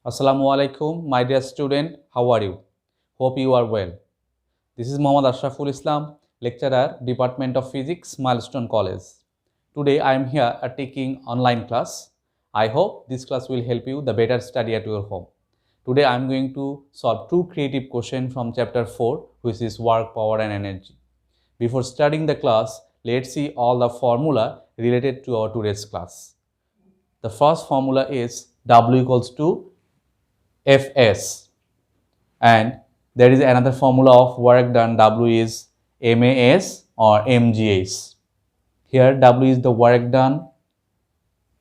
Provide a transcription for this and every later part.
Assalamu alaikum, my dear student. How are you? Hope you are well. This is Mohammad Ashraful Islam, lecturer, Department of Physics, Milestone College. Today I am here taking online class. I hope this class will help you the better study at your home. Today I am going to solve two creative questions from chapter 4, which is work, power and energy. Before starting the class, let's see all the formula related to our today's class. The first formula is W equals to Fs, and there is another formula of work done. W is MAS or MGS. Here W is the work done,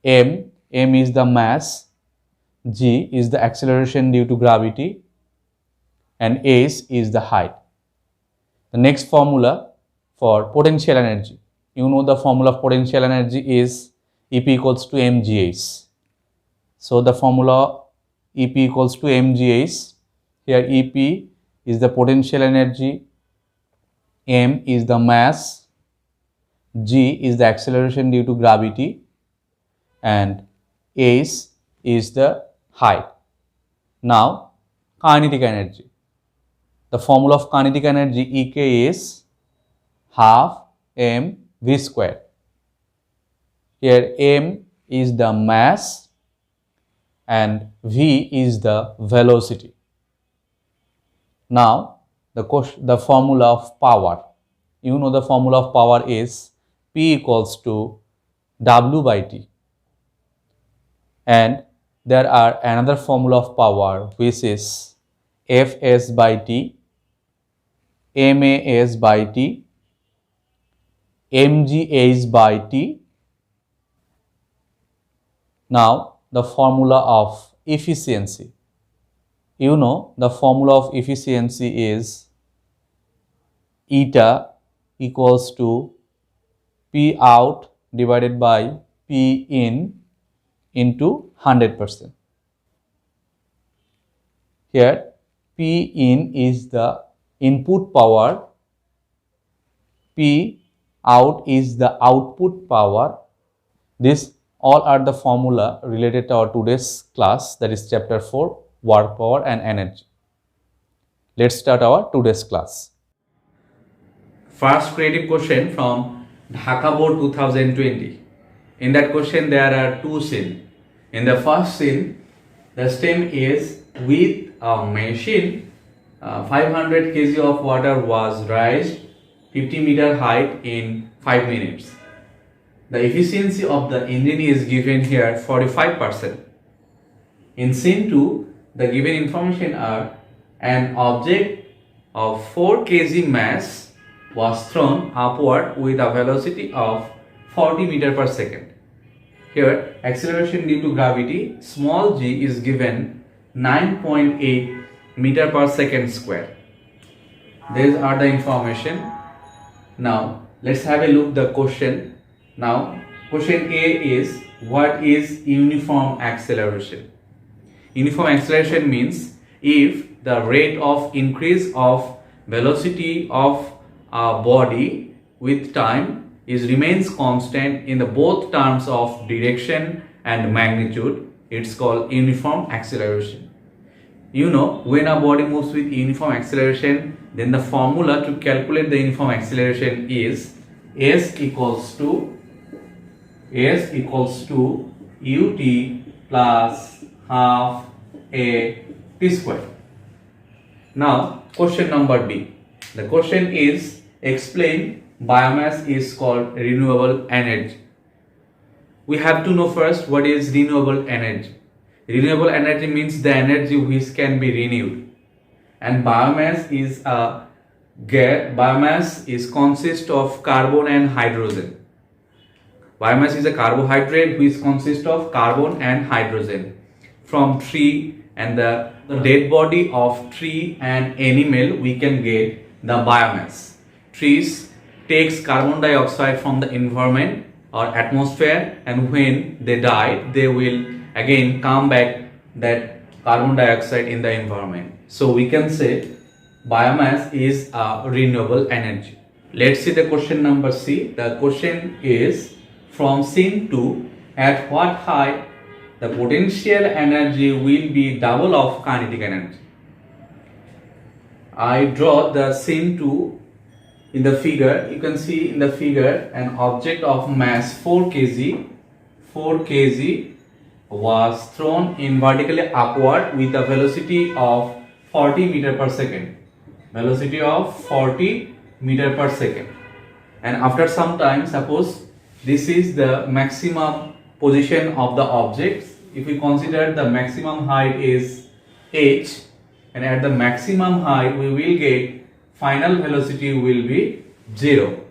M is the mass, G is the acceleration due to gravity, and S is the height. The next formula for potential energy. You know the formula of potential energy is EP equals to MGS. So the formula EP equals to MGS. Here EP is the potential energy, M is the mass, G is the acceleration due to gravity, and S is the height. Now kinetic energy. The formula of kinetic energy EK is half mv square. Here m is the mass and v is the velocity. Now the formula of power. You know the formula of power is P equals to W by T. And there are another formula of power which is Fs by T, MAS by T, MGH by T. Now the formula of efficiency. You know the formula of efficiency is eta equals to P out divided by P in into 100%. Here P in is the input power, P out is the output power. This all are the formula related to our today's class, that is chapter 4, work, power and energy. Let's start our today's class. First creative question from Dhaka Board 2020. In that question there are two scenes. In the first scene, the stem is with a machine 500 kg of water was raised 50 meter height in 5 minutes. The efficiency of the engine is given here 45%. In scene 2, the given information are an object of 4 kg mass was thrown upward with a velocity of 40 meter per second. Here acceleration due to gravity small g is given 9.8 meter per second square. These are the information. Now let's have a look the question. Now question A is, what is uniform acceleration? Uniform acceleration means if the rate of increase of velocity of a body with time remains constant in the both terms of direction and magnitude, it's called uniform acceleration. You know, when a body moves with uniform acceleration, then the formula to calculate the uniform acceleration is S equals to ut plus half a t square. Now question number B. The question is, explain biomass is called renewable energy. We have to know first what is renewable energy. Renewable energy means the energy which can be renewed, and biomass is a gas. Biomass is consist of carbon and hydrogen. Biomass is a carbohydrate which consists of carbon and hydrogen from tree, and the dead body of tree and animal we can get the biomass. Trees takes carbon dioxide from the environment or atmosphere, and when they die they will again come back that carbon dioxide in the environment. So we can say biomass is a renewable energy. Let's see the question number C. The question is, from scene 2, at what height the potential energy will be double of kinetic energy. I draw the same two in the figure. You can see in the figure an object of mass 4 kg was thrown in vertically upward with a velocity of 40 meter per second. Velocity of 40 meter per second. And after some time, suppose this is the maximum position of the object. If we consider the maximum height is h, and at the maximum height we will get final velocity will be 0.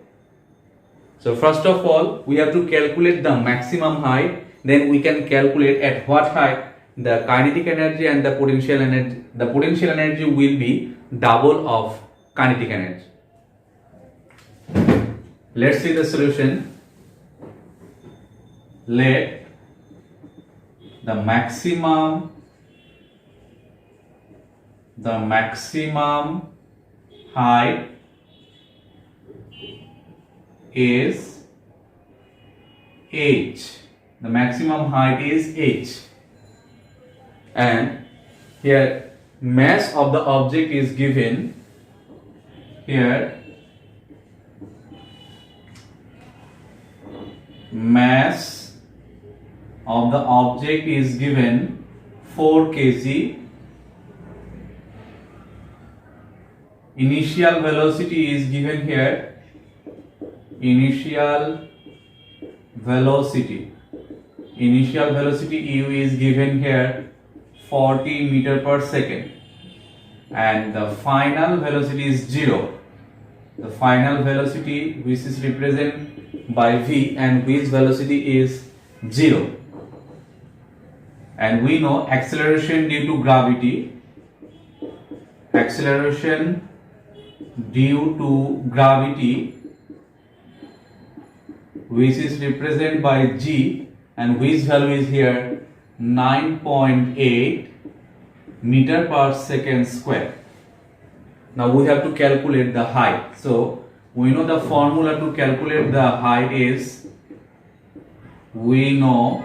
So first of all we have to calculate the maximum height, then we can calculate at what height the kinetic energy and the potential energy. The potential energy will be double of kinetic energy. Let's see the solution. Let the maximum height is h. The maximum height is h, and here mass of the object is given. Here mass of the object is given 4 kg. Initial velocity is given here. Initial velocity u is given here 40 meter per second, and the final velocity is 0. The final velocity which is represented by v, and which velocity is 0. And we know acceleration due to gravity. Acceleration due to gravity, which is represented by g, and which value is here 9.8 meter per second square. Now we have to calculate the height. So we know the formula to calculate the height is, we know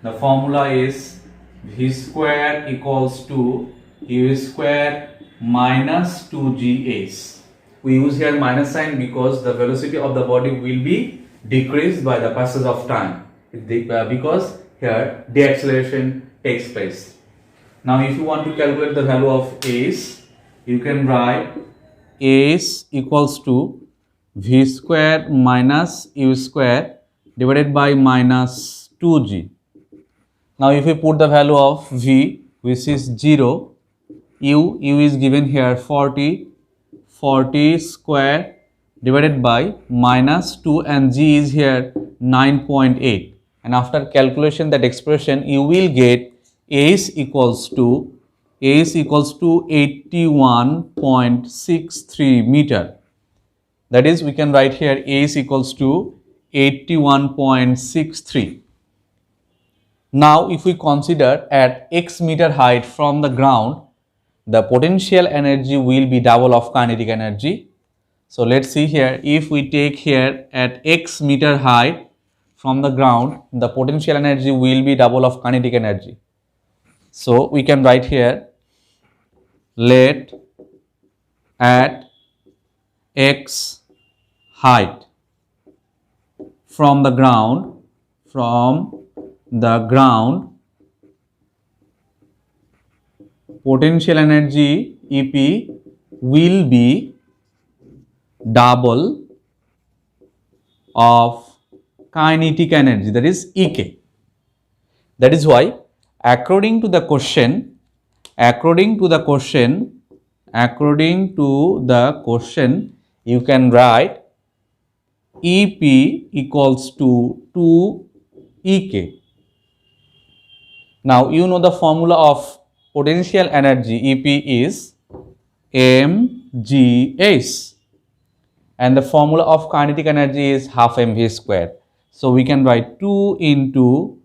the formula is v square equals to u square minus 2gh. We use here minus sign because the velocity of the body will be decreased by the passage of time, because here deceleration takes place. Now if you want to calculate the value of s, you can write s equals to v square minus u square divided by minus 2g. Now if we put the value of v, which is 0, u is given here 40 square divided by minus 2, and g is here 9.8, and after calculation that expression you will get s equals to 81.63 meter. That is, we can write here s equals to 81.63. Now if we consider at x meter height from the ground, the potential energy will be double of kinetic energy. So let's see here, if we take here at x meter height from the ground, the potential energy will be double of kinetic energy. So we can write here, let at x height from the ground, potential energy EP will be double of kinetic energy, that is EK. That is why according to the question, you can write EP equals to 2 EK. Now you know the formula of potential energy EP is mgh, and the formula of kinetic energy is half mv square. So we can write 2 into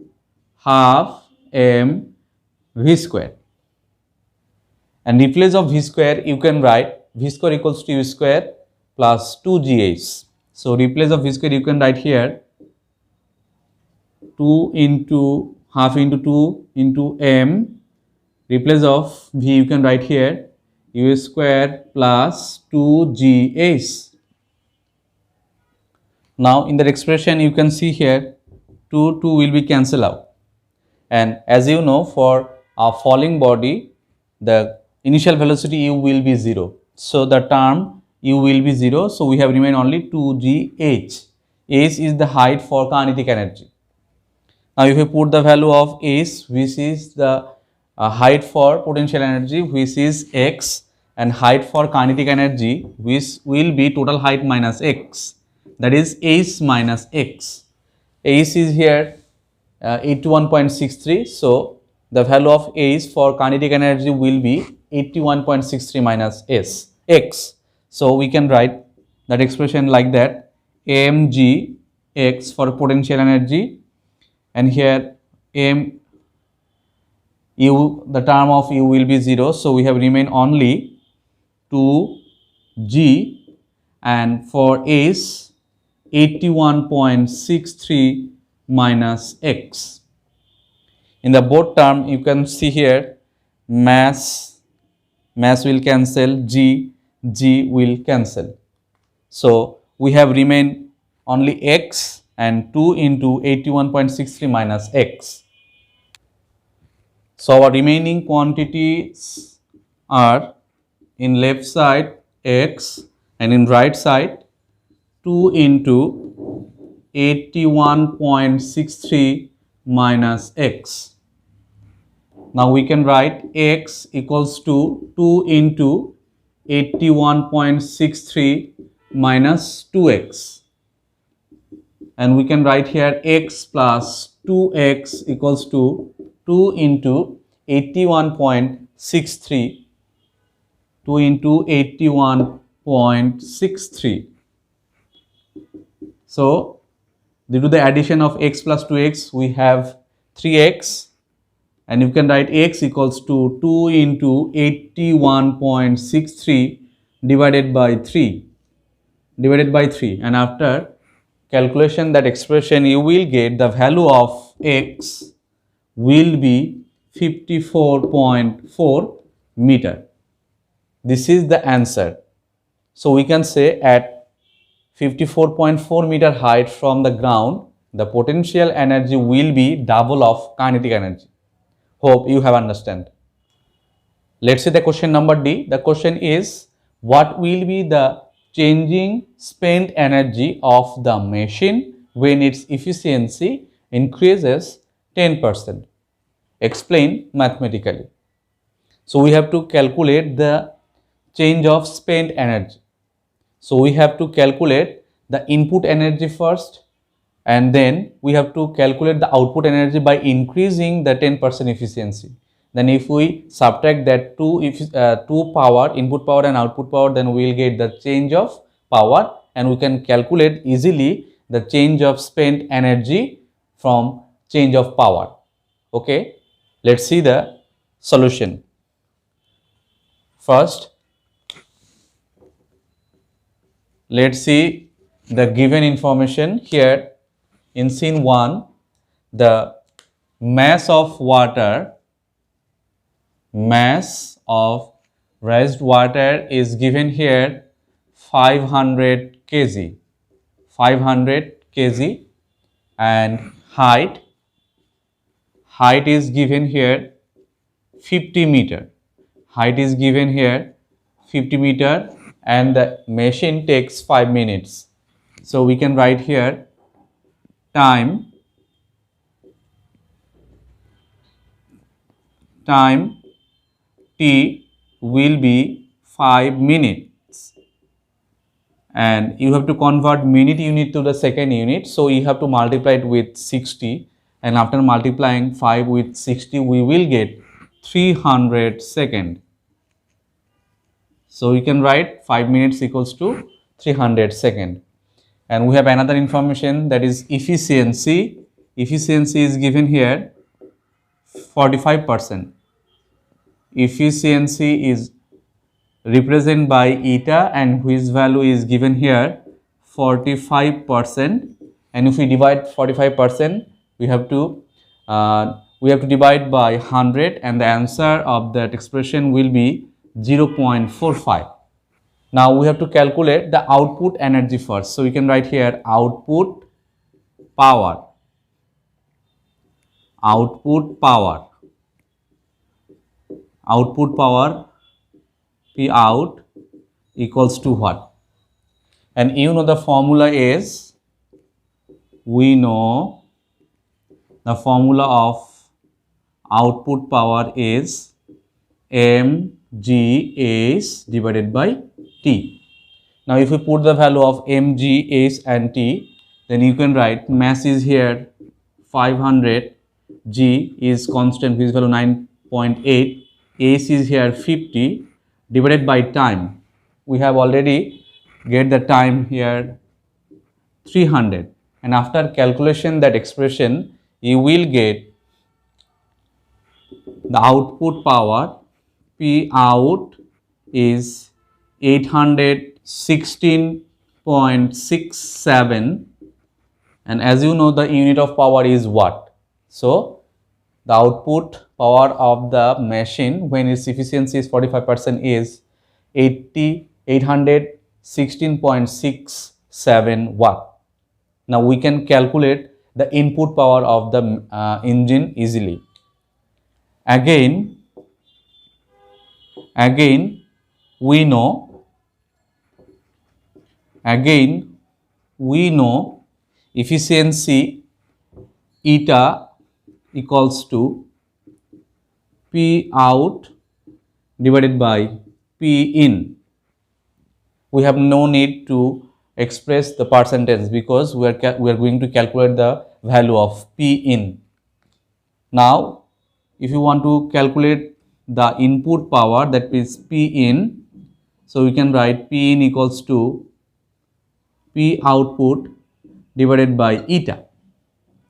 half mv square, and in place of v square you can write v square equals to u square plus 2gh. So replace of v square you can write here 2 into half into 2 into m, replace of v you can write here u square plus 2gh. Now in that expression you can see here 2 will be cancelled out, and as you know, for a falling body the initial velocity u will be 0, so the term u will be 0, so we have remained only 2gh. h is the height for kinetic energy. Now if you put the value of h, which is the height for potential energy, which is x, and height for kinetic energy, which will be total height minus x, that is h minus x. h is here 81.63, so the value of h for kinetic energy will be 81.63 minus x. So we can write that expression like that: mg x for potential energy, and here m u, the term of u will be 0, so we have remained only 2g, and for s 81.63 minus x. In the both term you can see here mass will cancel, g will cancel, so we have remained only x and 2 into 81.63 minus x. So our remaining quantities are in left side x and in right side 2 into 81.63 minus x. Now we can write x equals to 2 into 81.63 minus 2x, and we can write here x plus 2x equals to 2 into 81.63, 2 into 81.63. So due to the addition of x plus 2x we have 3x, and you can write x equals to 2 into 81.63 divided by 3, and after calculation that expression you will get the value of x will be 54.4 meter. This is the answer. So we can say at 54.4 meter height from the ground, the potential energy will be double of kinetic energy. Hope you have understand. Let's see the question number D. The question is, what will be the changing spent energy of the machine when its efficiency increases 10%? Explain mathematically. So we have to calculate the change of spent energy. So we have to calculate the input energy first, and then we have to calculate the output energy by increasing the 10% efficiency. Then if we subtract that two power, input power and output power, then we will get the change of power, and we can calculate easily the change of spent energy from change of power. Okay, let's see the solution. First, let's see the given information here. In scene 1, the mass of raised water is given here 500 kg, and height is given here 50 meter. Height is given here 50 meter, and the machine takes 5 minutes. So we can write here time t will be 5 minutes, and you have to convert minute unit to the second unit, so you have to multiply it with 60, and after multiplying 5 with 60 we will get 300 second. So you can write 5 minutes equals to 300 second. And we have another information, that is efficiency. Efficiency is given here 45%. Efficiency is represented by eta, and whose value is given here 45%. And if we divide 45%, we have to we have to divide by 100 and the answer of that expression will be 0.45. Now we have to calculate the output energy first. So we can write here output power. Output power. Output power P out equals to what? And you know the formula is, we know the formula of output power is mgh divided by T. Now if we put the value of mgh and T, then you can write mass is here 500, G is constant, which is value 9.8, H is here 50 divided by time. We have already get the time here 300, and after calculation that expression you will get the output power P out is 816.67, and as you know the unit of power is watt. So the output power of the machine when its efficiency is 45% is 816.67 watt. Now we can calculate the input power of the engine easily. Again we know efficiency eta equals to P out divided by P in. We have no need to express the percentage because we are going to calculate the value of P in. Now if you want to calculate the input power, that is P in, so we can write P in equals to P output divided by eta.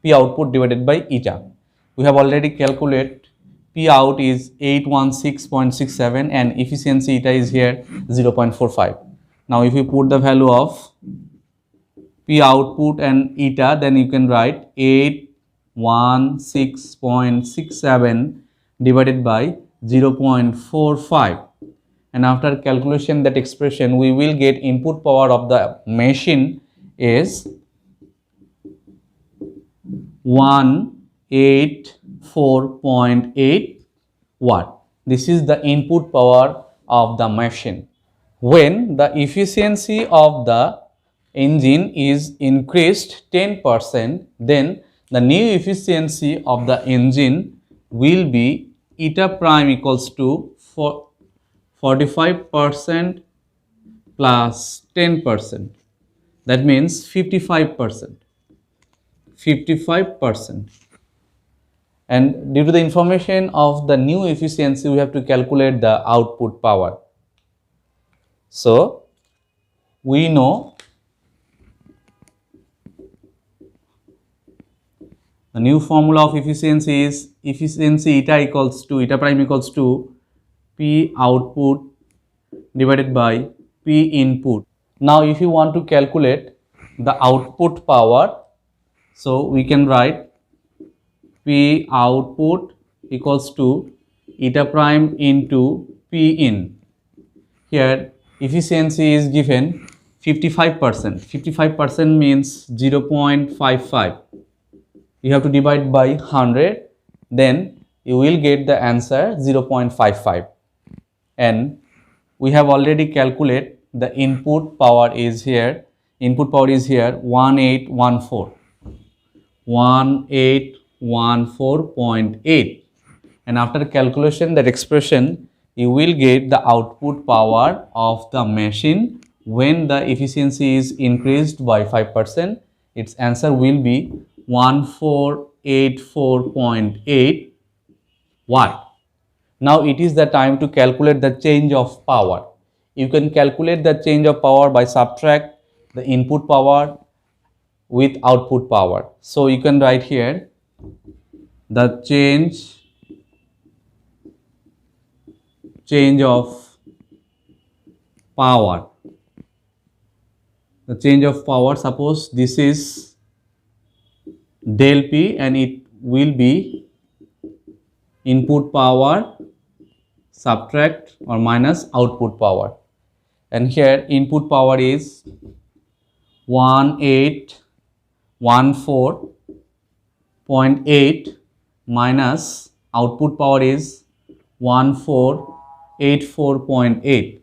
P output divided by eta. We have already calculated P out is 816.67 and efficiency eta is here 0.45. Now if you put the value of P output and eta, then you can write 816.67 divided by 0.45, and after calculation that expression we will get input power of the machine is 184.8 watt. This is the input power of the machine. When the efficiency of the engine is increased 10%, then the new efficiency of the engine will be eta prime equals to 45% plus 10%. That means 55%. 55%. And due to the information of the new efficiency, we have to calculate the output power. So we know the new formula of efficiency is efficiency eta prime equals to P output divided by P input. Now if you want to calculate the output power, so we can write P output equals to eta prime into P in. Here efficiency is given 55%. 55% means 0.55. You have to divide by 100, then you will get the answer 0.55. And we have already calculated the input power is here. Input power is here 1814.8, and after calculation that expression you will get the output power of the machine when the efficiency is increased by 5%. Its answer will be 1484.8 watt. Now it is the time to calculate the change of power. You can calculate the change of power by subtract the input power with output power. So you can write here the change of power. The change of power, suppose this is del P and it will be input power subtract or minus output power, and here input power is 1814.8 minus output power is 1484.8,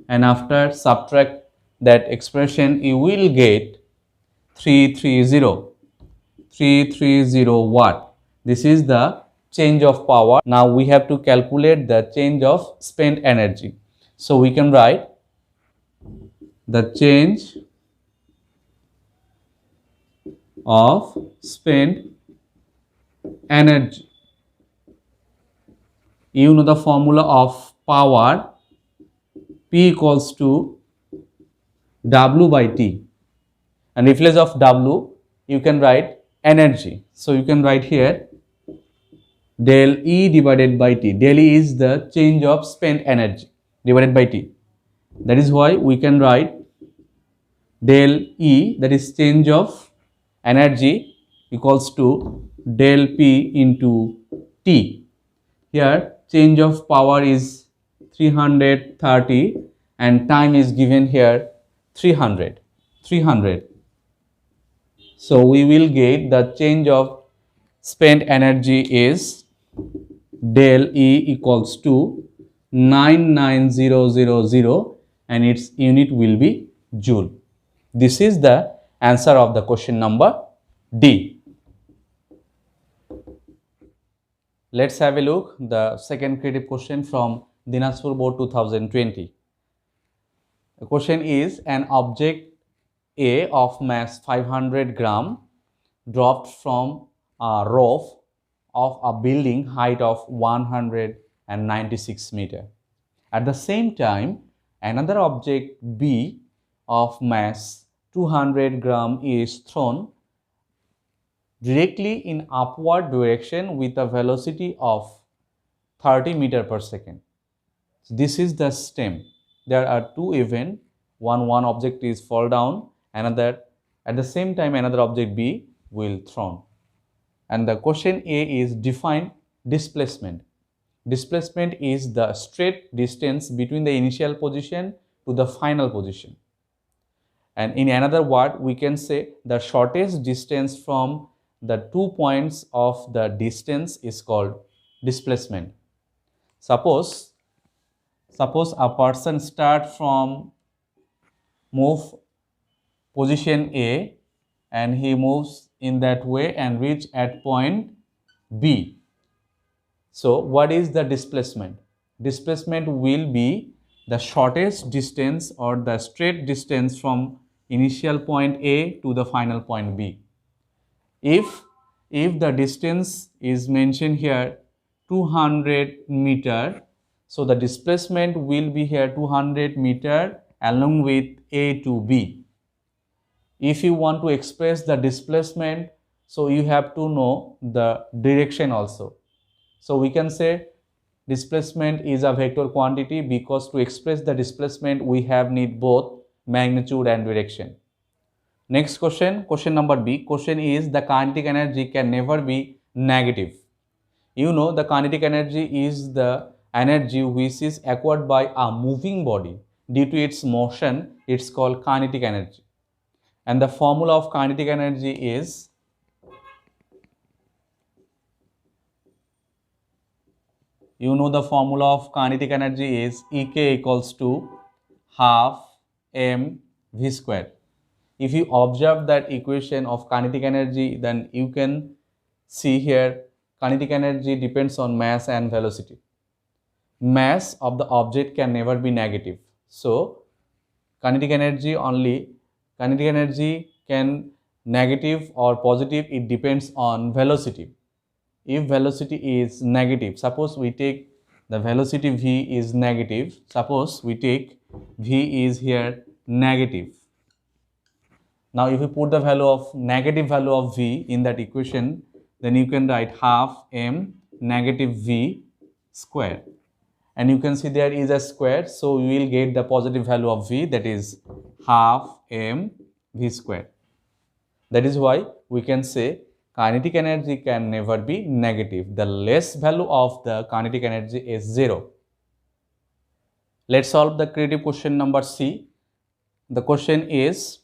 and after subtract that expression you will get 330 watt. This is the change of power. Now we have to calculate the change of spent energy. So we can write the change of spent energy. You know the formula of power, P equals to W by T, and in place of W you can write energy. So you can write here del E divided by T. Del E is the change of spent energy divided by T. That is why we can write del E, that is change of energy, equals to del P into T. Here change of power is 330 and time is given here 300. So we will get the change of spent energy is del E equals to 99000 and its unit will be joule. This is the answer of the question number D. Let's have a look the second creative question from Dinajpur Board 2020. The question is, an object A of mass 500 gram dropped from a roof of a building height of 196 meter. At the same time, another object B of mass 200 gram is thrown directly in upward direction with a velocity of 30 meter per second. So this is the stem. There are two events. One object is fall down, another at the same time another object B will thrown. And the question A is define displacement. Displacement is the straight distance between the initial position to the final position. And in another word, we can say the shortest distance from the 2 points of the distance is called displacement. Suppose a person start from move position A and he moves in that way and reach at point B. So what is the displacement? Displacement will be the shortest distance or the straight distance from initial point A to the final point B. If the distance is mentioned here 200 meter, so the displacement will be here 200 meter along with A to B. If you want to express the displacement, so you have to know the direction also. So we can say displacement is a vector quantity because to express the displacement we have need both magnitude and direction. Next question, question number B. Question is the kinetic energy can never be negative. You know the kinetic energy is the energy which is acquired by a moving body due to its motion. It's called kinetic energy. And the formula of kinetic energy is the formula of kinetic energy is Ek equals to half mv square. If you observe that equation of kinetic energy, then you can see here kinetic energy depends on mass and velocity. Mass of the object can never be negative. So kinetic energy can negative or positive, it depends on velocity. If velocity is negative, suppose we take the velocity v is negative, suppose we take v is here negative. Now if you put the negative value of v in that equation, then you can write half m negative v square. And you can see there is a square, so we will get the positive value of v, that is half m v square. That is why we can say kinetic energy can never be negative. The less value of the kinetic energy is 0. Let's solve the creative question number C. The question is,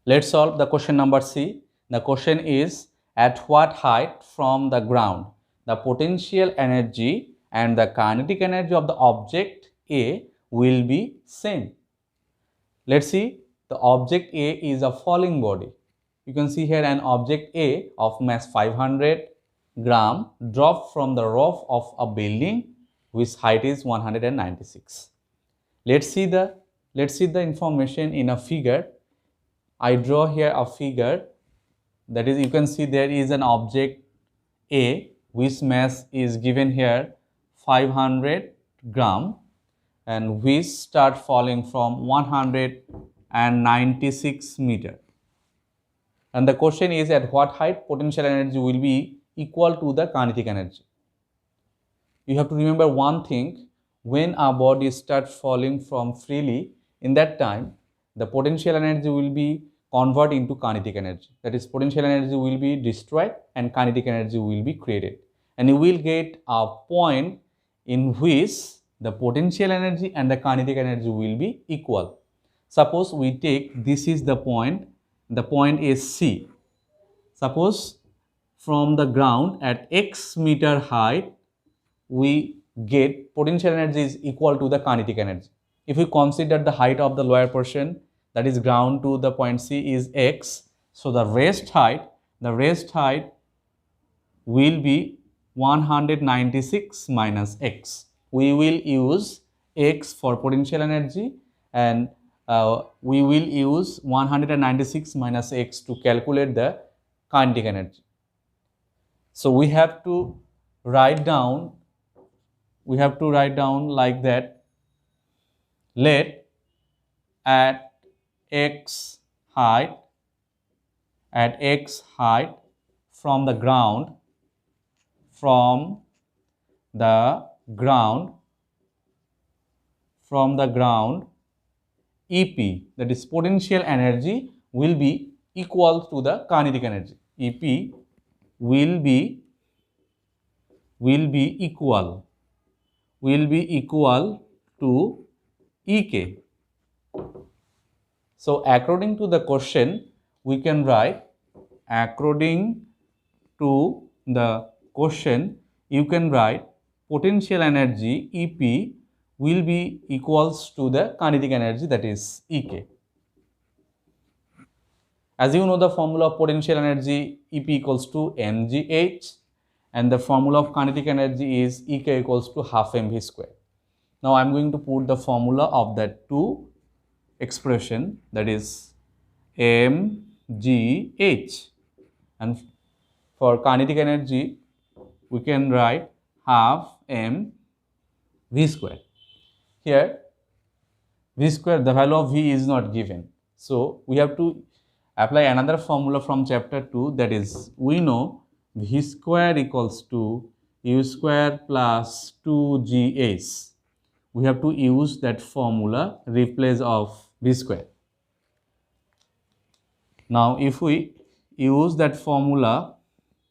let's solve the question number C. The question is, at what height from the ground the potential energy and the kinetic energy of the object A will be same? Let's see, the object A is a falling body. You can see here an object A of mass 500 gram dropped from the roof of a building whose height is 196. Let's see the information in a figure. I draw here a figure, that is, you can see there is an object A which mass is given here 500 gram and which start falling from 196 meter. And the question is, at what height potential energy will be equal to the kinetic energy? You have to remember one thing, when a body starts falling from freely, in that time the potential energy will be converted into kinetic energy. That is, potential energy will be destroyed and kinetic energy will be created. And you will get a point in which the potential energy and the kinetic energy will be equal. Suppose we take, this is the point is C. Suppose from the ground at x meter height, we get potential energy is equal to the kinetic energy. If we consider the height of the lower portion, that is ground to the point C, is x, so the rest height will be 196 minus x. We will use x for potential energy and we will use 196 minus x to calculate the kinetic energy. So we have to write down like that. Let at x height from the ground EP, that is potential energy, will be equal to the kinetic energy. EP will be equal to EK. So according to the question, we can write, you can write potential energy EP will be equals to the kinetic energy, that is EK. As you know, the formula of potential energy EP equals to mgh and the formula of kinetic energy is EK equals to half mv square. Now I am going to put the formula of that two expression, that is mgh, and for kinetic energy we can write half m v square. Here v square, the value of v is not given, so we have to apply another formula from chapter 2, that is, we know v square equals to u square plus 2gh. We have to use that formula, replace of v square. Now if we use that formula,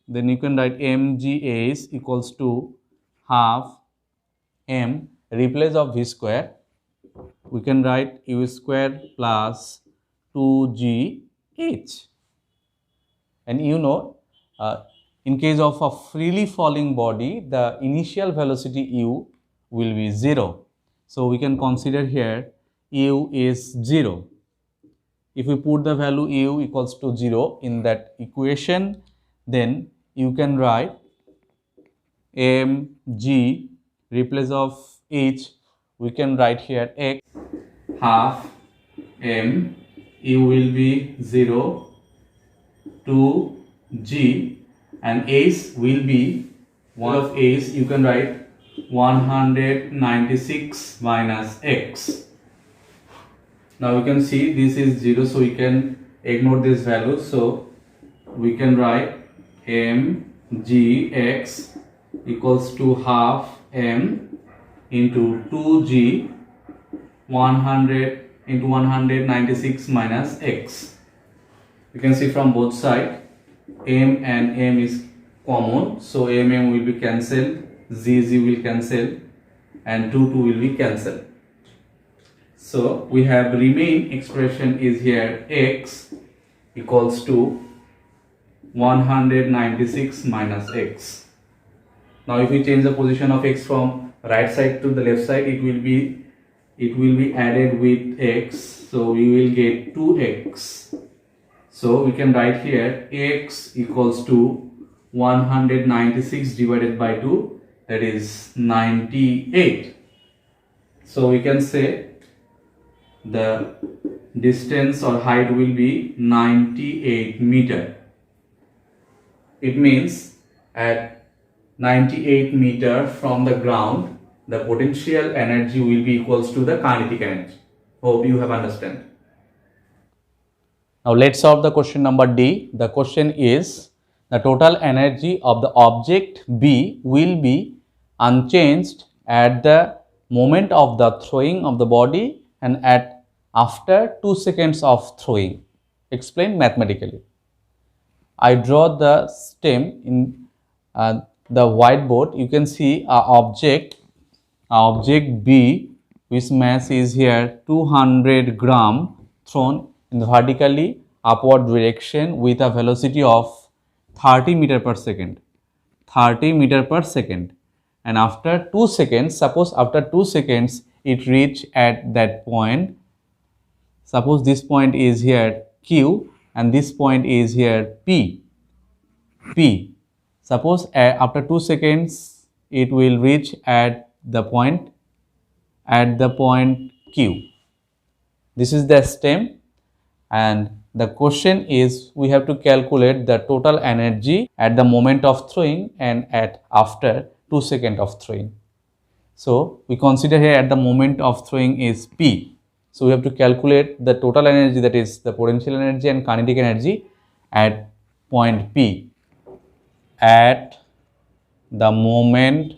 then you can write mgh equals to half m, replace of v square, we can write u square plus 2gh. And you know, in case of a freely falling body, the initial velocity u will be 0. So we can consider here u is 0. If we put the value u equals to 0 in that equation, then you can write mg, replace of h, we can write here x half m, u will be 0 to g, and h will be 1 of h, you can write 196 minus x. Now you can see this is 0, so we can ignore this value, so we can write mgx equals to half m into 2g, 100 into 196 minus x. You can see from both sides m and m is common, so mm will be cancelled, z will cancel, and 2 will be cancelled. So we have remain expression is here x equals to 196 minus x. Now if we change the position of x from right side to the left side, it will be added with x, so we will get 2x. So we can write here x equals to 196 divided by 2, that is 98. So we can say the distance or height will be 98 meter. It means at 98 meter from the ground, the potential energy will be equals to the kinetic energy. Hope you have understand. Now let's solve the question number D. The question is, the total energy of the object B will be unchanged at the moment of the throwing of the body and at after 2 seconds of throwing. Explain mathematically. I draw the stem in the whiteboard. You can see object B, which mass is here 200 gram, thrown in the vertically upward direction with a velocity of 30 meter per second. 30 meter per second. And after 2 seconds, suppose after 2 seconds it reach at that point. Suppose this point is here Q and this point is here P. Suppose after 2 seconds it will reach at the point Q. This is the stem, and the question is we have to calculate the total energy at the moment of throwing and at after 2 seconds of throwing. So we consider here at the moment of throwing is P. So we have to calculate the total energy, that is the potential energy and kinetic energy at point P at the moment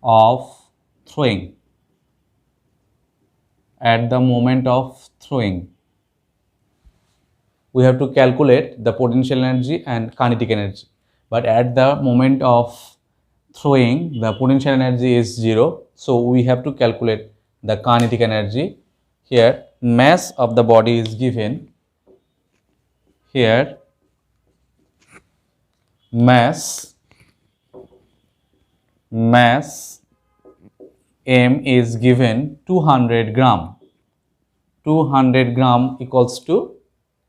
of throwing. At the moment of throwing, we have to calculate the potential energy and kinetic energy. But at the moment of throwing, the potential energy is 0. So we have to calculate the kinetic energy. Here, mass of the body is given. Here, mass M is given 200 gram. 200 gram equals to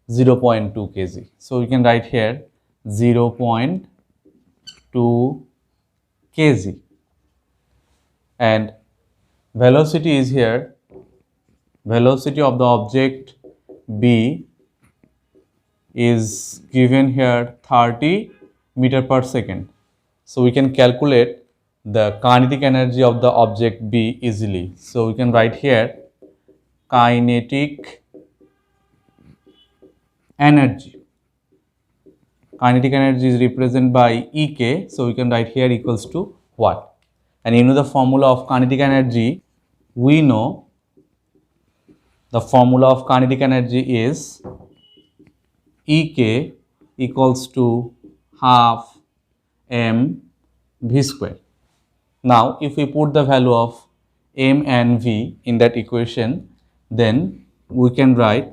0.2 kg. So we can write here 0.2 kg. And velocity is here. Velocity of the object B is given here 30 meter per second. So we can calculate the kinetic energy of the object B easily. So we can write here kinetic energy. Kinetic energy is represented by Ek. So we can write here equals to what? And you know the formula of kinetic energy. We know the formula of kinetic energy is Ek equals to half m v square. Now if we put the value of m and v in that equation, then we can write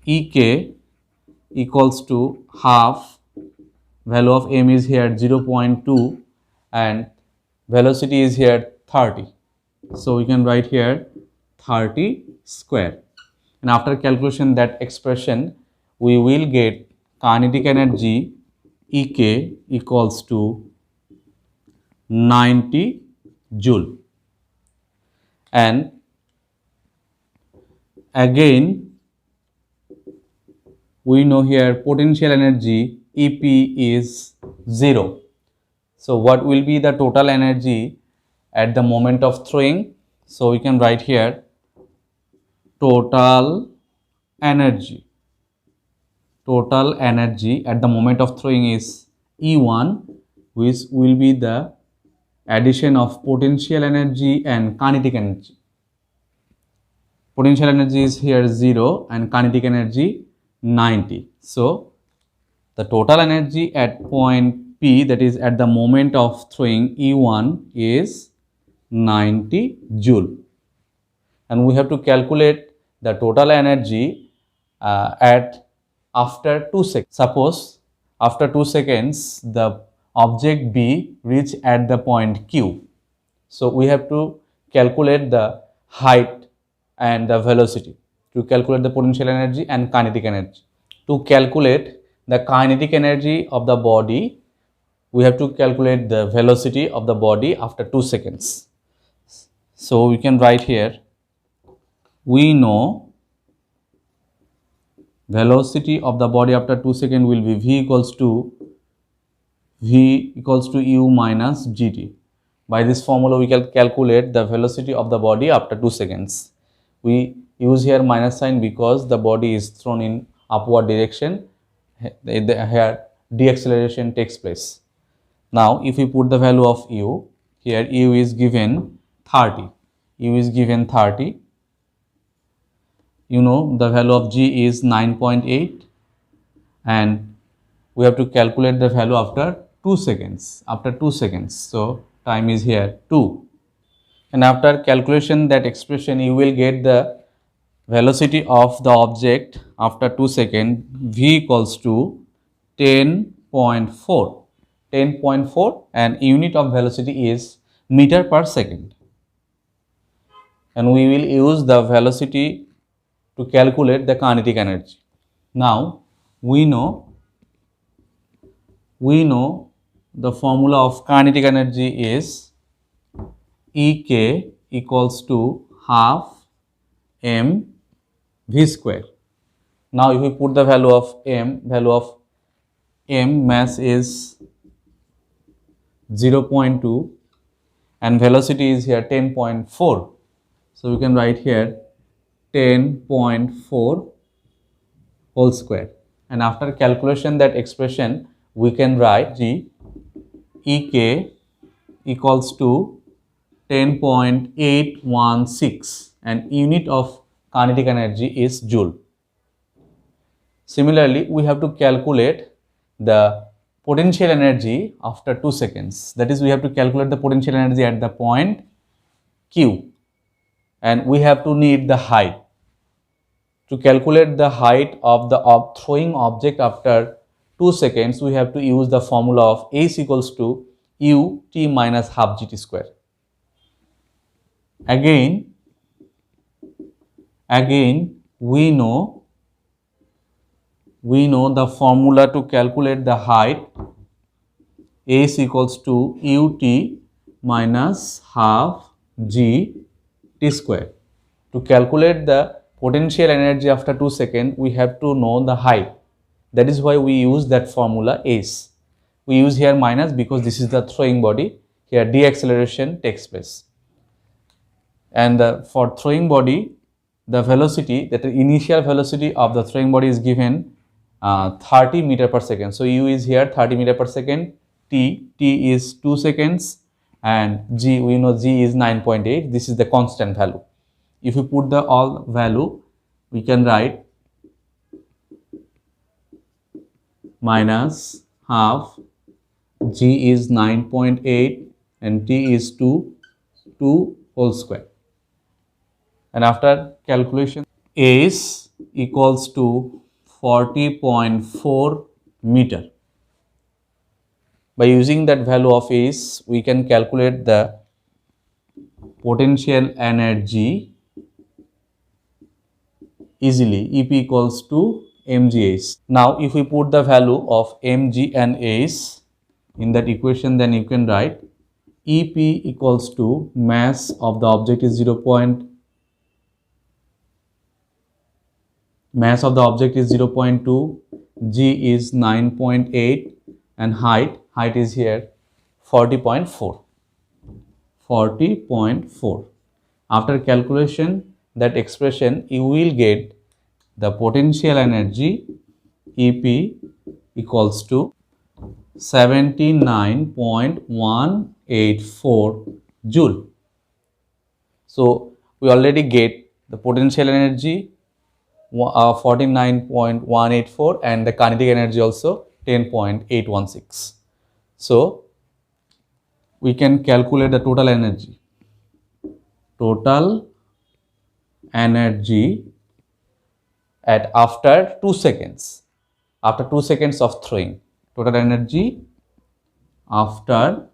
Ek equals to half, value of m is here 0.2 and velocity is here 30. So we can write here 30 square. And after calculation that expression, we will get kinetic energy Ek equals to 90 joule. And again we know here potential energy Ep is 0. So what will be the total energy at the moment of throwing? So we can write here total energy. Total energy at the moment of throwing is E1, which will be the addition of potential energy and kinetic energy. potential energy is here 0 and kinetic energy 90. So the total energy at point P, that is at the moment of throwing E1, is 90 joule, and we have to calculate the total energy at after 2 seconds. Suppose after 2 seconds the object B reach at the point Q. So we have to calculate the height and the velocity to calculate the potential energy and kinetic energy. To calculate the kinetic energy of the body, we have to calculate the velocity of the body after 2 seconds. So we can write here, we know velocity of the body after 2 seconds will be v equals to u minus gt. By this formula we can calculate the velocity of the body after 2 seconds. We use here minus sign because the body is thrown in upward direction. Here deceleration takes place. Now if we put the value of u, here u is given 30. U is given 30. You know the value of g is 9.8, and we have to calculate the value after 2 seconds. After 2 seconds, so time is here 2, and after calculation that expression you will get the velocity of the object after 2 seconds, v equals to 10.4. 10.4, and unit of velocity is meter per second, and we will use the velocity to calculate the kinetic energy. Now we know the formula of kinetic energy is Ek equals to half mv square. Now if we put the value of m, mass is 0.2 and velocity is here 10.4. So we can write here 10.4 whole square, and after calculation that expression we can write g Ek equals to 10.816, and unit of kinetic energy is joule. Similarly, we have to calculate the potential energy after 2 seconds. That is, we have to calculate the potential energy at the point Q, and we have to need the height. To calculate the height of the throwing object after 2 seconds, we have to use the formula of h equals to u t minus half gt square. Again we know the formula to calculate the height, h equals to ut minus half g t square. To calculate the potential energy after 2 seconds, we have to know the height. That is why we use that formula h. We use here minus because this is the throwing body. Here deceleration takes place. And for throwing body, the velocity, that the initial velocity of the throwing body is given 30 meter per second. So u is here 30 meter per second, t is 2 seconds, and g, we know g is 9.8. This is the constant value. If you put the all value, we can write minus half, g is 9.8 and t is 2 whole square. And after calculation, h equals to 40.4 meter. By using that value of h, we can calculate the potential energy easily. EP equals to mgh. Now if we put the value of mg and h in that equation, then you can write EP equals to mass of the object is 0.2, g is 9.8, and height is here 40.4. After calculation that expression, you will get the potential energy EP equals to 79.184 joule. So we already get the potential energy 49.184 and the kinetic energy also 10.816. So we can calculate the total energy. Total energy at after 2 seconds. After 2 seconds of throwing. Total energy after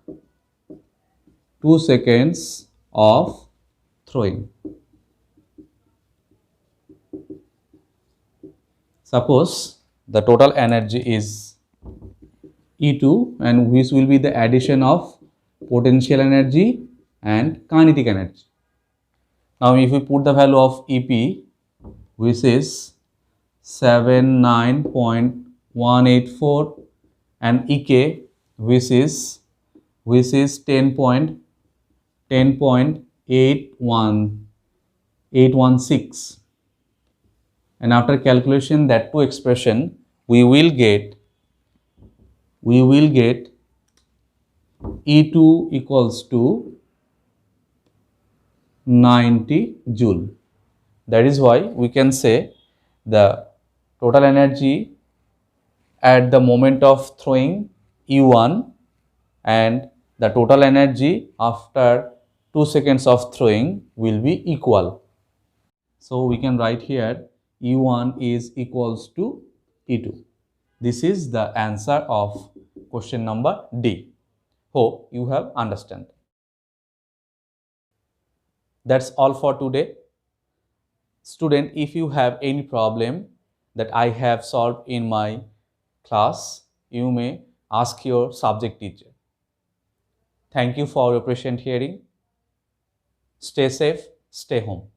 2 seconds of throwing. Suppose the total energy is E2 and which will be the addition of potential energy and kinetic energy. Now if we put the value of EP which is 79.184 and EK which is 10.816, and after calculation that two expression we will get E2 equals to 90 joule. That is why we can say the total energy at the moment of throwing E1 and the total energy after 2 seconds of throwing will be equal. So we can write here E1 is equals to E2. This is the answer of question number D. Hope you have understand. That's all for today. Student, if you have any problem that I have solved in my class, you may ask your subject teacher. Thank you for your patient hearing. Stay safe, stay home.